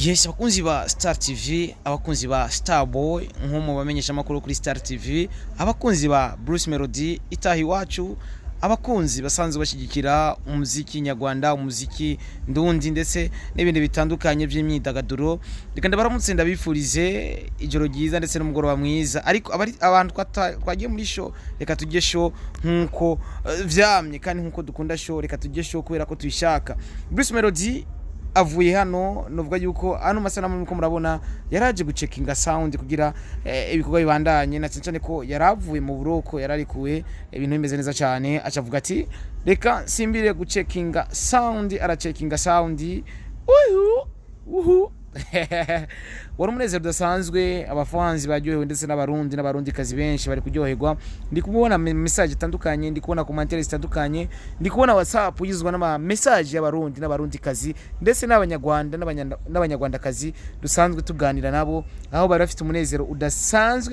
Yes, abakunzi ba Star TV, abakunzi ba Starboy, nko bamenyesha makuru kuri Star TV, abakunzi ba Bruce Melodie itahi wacu, abakunzi basanzwe bashigikira umuziki nyarwanda, umuziki ndundi ndetse n'ibindi bitandukanye by'imyidagaduro. Reka ndabaramutse ndabifurize ijoro ryiza ndetse n'umugoroba mwiza. Ariko abantu twagiye muri show, reka tujye show nkuko vyamye kandi nkuko dukunda show, reka tujye show kubera ko tuyishaka. Bruce Melodie avuye hano novuga yuko hano masanamu nuko murabona yaraje gucekinga sound kugira ibikorwa bibandanye na cyane ko yaravuye mu buroko yararikuwe ibintu bimeze neza cyane acavuga ati reka simbire gucekinga sound aracekinga sound uhu wari umunezero udasanzwe abafanzi baryohewe ndetse n'abarundi kazi benshi bari kuryoherwa. Ndi kubona message itandukanye, ndi kubona commentaire zitandukanye, ndi kubona WhatsApp yizwa n'ama message n'abarundi kazi ndetse n'abanyarwanda kazi dusanzwe tuganira nabo aho bari bafite umunezero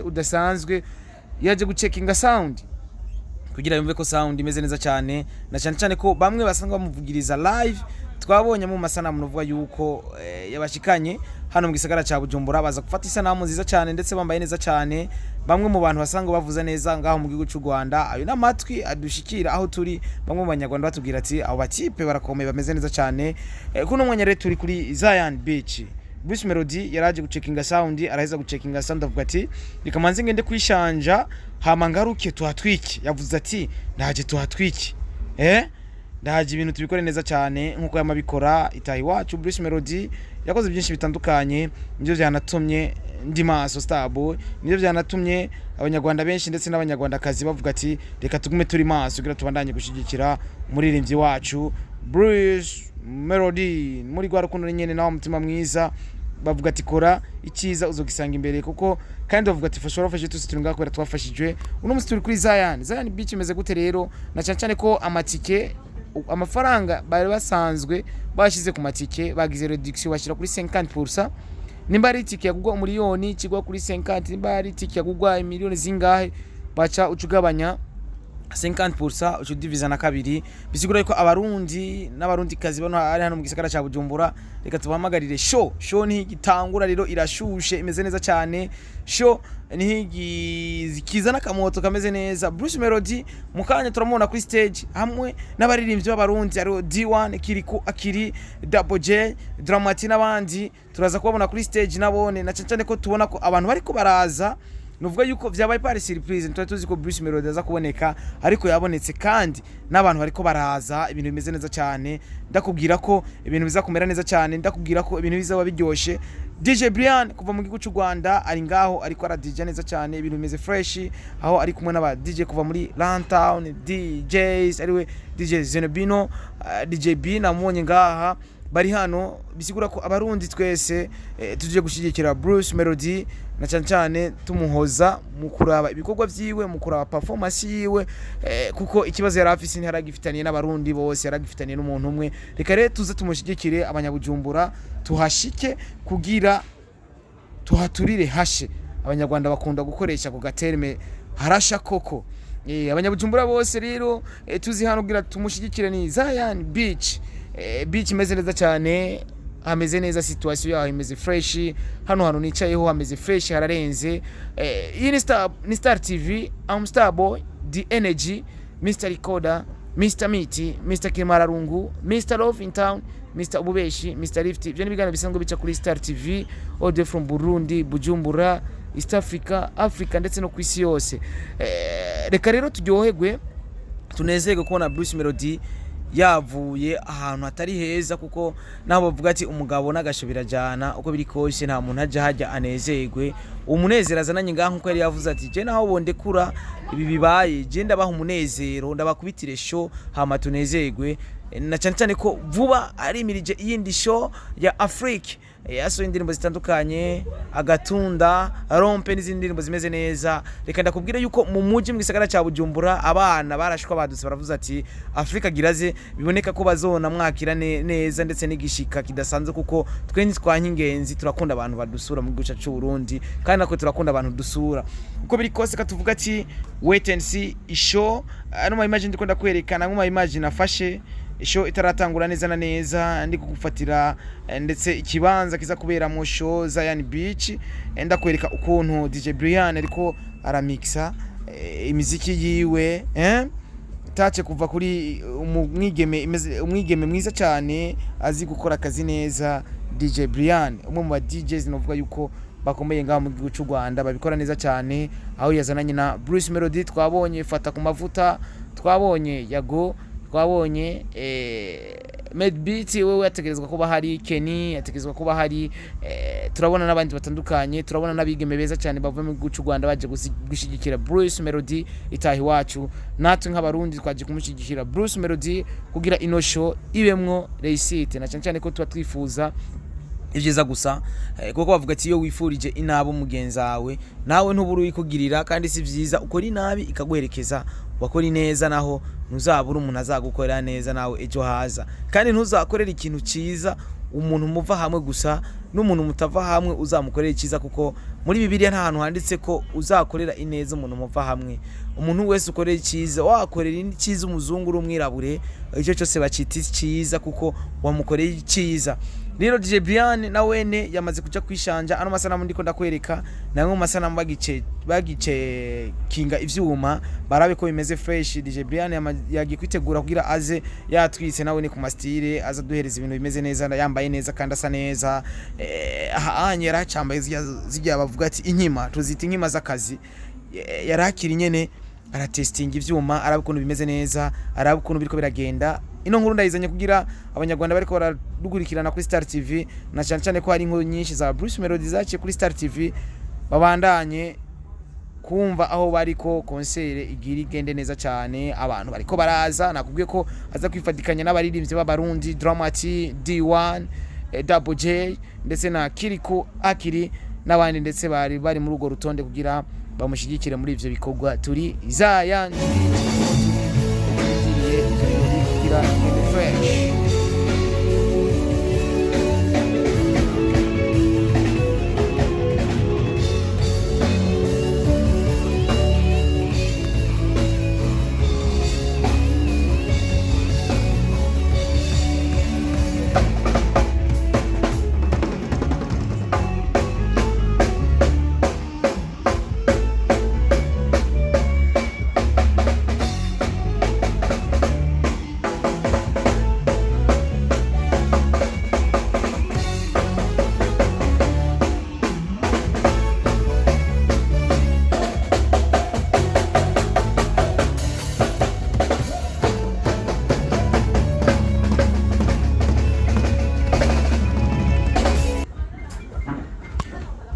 udasanzwe yaje gucekinga sound kugira yumve ko sound imeze neza cyane na cyane ko bamwe basanga bamuvugiriza live. Twabonye mu masanamu novuga yuko yabashikanye hano mu gisagara ca Bujumbura baza gufata isanamu nziza cyane ndetse bambaye neza cyane. Bamwe mu bantu basanga bavuza neza ngaho mu gihugu cy'u Rwanda, ayo namatwi adushikira aho turi. Bamwe mu banyarwanda batubwira ati abo batipe barakomeye bameze neza cyane. Kuno mwanya rero turi kuri Zion Beach. Bruce Melodie yaraje gucekinga sound, araheza gucekinga sound avuga ati rikamanze ngende kwishanja hama ngaruke tuhatwiki. Yavuze ati ndaje tuhatwiki ndahaje ibintu tubikore neza cyane nkuko yamabikora itahi wacu. Bruce Melodie yakoze byinshi bitandukanye, nivyo byanatumye ndi maso Starboy, nivyo byanatumye abanyarwanda benshi ndetse n'abanyarwandakazi bavuga ati reka tugume turi maso kugira tubandanye gushigikira umuririmbyi wacu Bruce Melodie muri gwa rukundo nyene nawo mutima mwiza. Bavuga ati kora ikiza uzogisanga imbere kuko kandi bavuga ati fashe tusi turunga kubera twafashijwe. Uno musi turi kuri Zion Beach imeze gute rero na cyane ko amatike amafaranga bari basanzwe bashize ku matike bagize reduction bashira kuri 50%. Nimba ari tike yagugwa miliyoni kigwa kuri 50, nimba ari tike yagugwa miliyoni zingahe baca ucugabanya 50% ucudiviza na kabiri. Bisigura ko abarundi n'abarundi kazi bano ari hano mu gisagara ca Bujumbura reka tubamagarire show ni gitangura rero irashushe imeze neza cyane. Show ni kizana kamoto kameze neza. Bruce Melodie mukanya turamubona kuri stage hamwe n'abaririmbyi b'abarundi ari D1 Kiriku Akiri Double J Dramati n'abandi turaza kubabona kuri stage nabone na cyane ko tubona ko abantu bari ko baraza. Nuvuga yuko vyabaye pari surprise ntwa tuzi ko Bruce Melodie aza kuboneka ariko yabonetse kandi n'abantu bariko baraza ibintu bimeze neza cyane. Ndakubwira ko ibintu biza kumera neza cyane, ndakubwira ko ibintu bizaba biryoshe. DJ BRIANNE kuva mu gihugu cy'u Rwanda ari ngaho ariko ara DJ neza cyane, ibintu bimeze fresh aho ari kumwe n'aba DJ kuva muri Runtown DJs ariwe DJ Zenobino DJ B namonye ngaha bari hano. Bisigura ko abarundi twese tuje gushigikira Bruce Melodie na cyane tumuhoza mu kuraba ibikorwa vyiwe, mu kuraba performance yiwe kuko ikibazo yarafise ntaragifitaniye n'abarundi bose, yaragifitaniye n'umuntu umwe. Reka rero tuze tumushigikire abanyabujumbura tuhashike kugira tuhaturire hashe. Abanyarwanda bakunda gukoresha ku gaterme Harasha koko. Abanyabujumbura bose rero tuzi hano kugira tumushigikire ni Zion Beach. Beach imeze neza cyane, hameze neza, situation yaho imeze fresh. Hano nicayeho hameze fresh hararenze. Iyi ni Star TV, I'm Starboy, the energy, Mr. Recorder, Mr. Miti, Mr. Kimararungu, Mr. Love in Town, Mr. Ububeshi, Mr. Lift. Ibyo ni bigana bisanzwe bica kuri Star TV all the from Burundi, Bujumbura, East Africa ndetse no kwisi yose. Reka rero turyoherwe tunezerwe kubona Bruce Melodie yavuye ahantu atari heza kuko nabo bavuga ati umugabo n'agashobira jana uko biri kose nta muntu hajya anezerwe. Umunezero azananye ngaho nkuko yari yavuze ati je naho bonde kura ibi bibaye je ndabaha umunezero ndabakubitire show hama tunezerwe na cyane ko vuba ari imirije iyindi show ya Afrique yaso indirimbo zitandukanye agatunda rompe n'izindi ndirimbo zimeze neza. Reka ndakubwira yuko mu muji mu gisagara ca Bujumbura abana barashwa badutse baravuze ati Afrika giraze biboneka ko bazona mwakira neza ndetse n'igishika kidasanzwe kuko twenye twankingenzi turakunda abantu badusura mu gihugu cy'u Burundi kandi nako turakunda abantu dusura uko biri kose katuvuga ati wait and see isho ano ma imagine ndikunda kwerekana nko ma imagine afashe show itaratangura neza na neza ndi kugufatira ndetse ikibanza kiza kubera mu show Zion Beach ndakwereka ukuntu DJ Brianne ariko aramixa imiziki yiwe tache kuva kuri umwigeme mwiza cyane azi gukora akazi neza DJ Brianne umwe mu DJs novuga yuko bakomeye ngaho mu gihugu cy'u Rwanda babikora neza cyane aho yazananye na Bruce Melodie twabonye fata ku mavuta twabonye Yago twabonye Medbeat wewe yategerezwa kuba hari Kenny yategerezwa kuba hari turabona n'abandi batandukanye turabona nabigeme beza cyane bavuye mu gihugu cy'u Rwanda baje gushigikira Bruce Melodie itahi wacu natwe nk'abarundi twaje kumushigikira Bruce Melodie kugira ino show ibemwo reisite na cyane ko tuba twifuza ivyiza gusa kuko bavuga ati iyo wifurije inabo mugenzawe nawe ntuburu ikugirira kandi si vyiza ukora inabi ikaguherekeza wakora ineza naho ntuzabura umuntu azagukorera neza nawe ejo haza kandi ntuzakorera ikintu ciza umuntu muva hamwe gusa n'umuntu mutava hamwe uzamukorera ikiza kuko muri Bibiliya nta hantu handitse ko uzakorera ineza umuntu muva hamwe umuntu wese ukorera ikiza wakorera ikiza umuzungu rumwirabure icyo cyose bacita ikiza kuko wamukorera ikiza rero DJ Brianne na wene yamaze kuja kwishanja ano masanamu ndiko ndakwereka namwe mu masanamu bagice kinga ivyuma barabe ko bimeze fresh DJ Brianne yagiye kwitegura kugira aze yatwitse nawe ni ku mastire aza duhereza ibintu bimeze neza yambaye neza kandi asa neza ahanye yaracambaye zijya bavuga ati inkima tuzita inkima z'akazi yarakiri nyene aratestinga ivyuma arabe ukuntu bimeze neza arabe ukuntu biriko biragenda ino nkuru ndayizanye kugira abanyarwanda bariko baradugurikirana kuri Star TV na cyane ko hari inkuru nyinshi za Bruce Melodie zaciye kuri Star TV babandanye kumva aho bariko concert igira igende neza cyane abantu bariko baraza nakubwiye ko aza kwifatikanya n'abaririmbyi b'abarundi Dramati D1 Double J ndetse na Kiriko Akiri n'abandi ndetse bari muri ugo rutonde kugira bamushigikire muri ivyo bikorwa turi Zion fresh.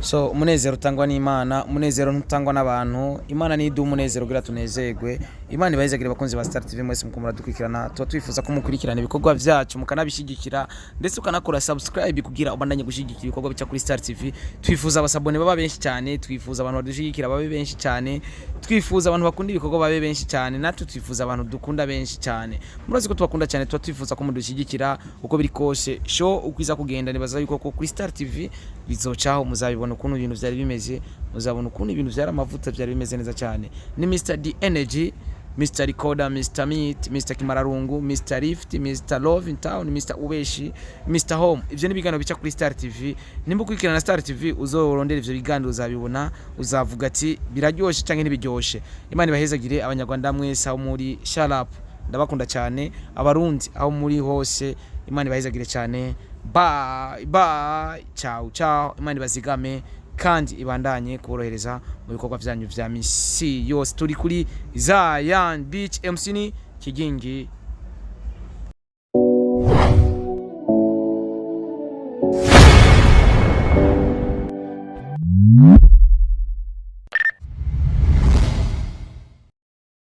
So umunezero utangwa n'Imana umunezero ntutangwa n'abantu Imana ni umunezero kugira tunezerwe Imana ibahizagira bakunzi ba Star TV mwese mukomora dukurikirana twifuza ko mukurikirana ibikorwa byacu mukanabishigikira ndetse ukanakora subscribe kugira ubandanye gushigikira ibikorwa bica kuri Star TV twifuza abasabone baba benshi cyane twifuza abantu badushigikira babe benshi cyane twifuza abantu bakunda ibikorwa babe benshi cyane natwe twifuza abantu dukunda benshi cyane murazi ko tubakunda cyane twifuza ko mudushigikira uko biri kose show ukwiza kugenda nibaza yuko kuri Star TV bizocaho muzabibona ukuntu ibintu byari bimeze muzabona ukuntu ibintu byari amavuta byari bimeze neza cyane ni Mr D Energy Mr Recorder Mr Meat Mr Kimararungu Mr Lift Mr Love in Town Mr Ubeshi Mr Home ivyo ni bigano bica kuri Star TV nimba kwikirana Star TV uzorondera ivyo bigano uzabibona uzavuga ati biraryoshe canke ntibiryoshe Imana ibahezagire abanyarwanda mwese aho muri sharap ndabakunda cyane abarundi aho muri hose Imana ibahezagire cyane bye ciao Imana ibazigame kandi ibandanye kuborohereza mu bikorwa byanyu vya misi yose turi kuri Zion Beach MC ni Kigingi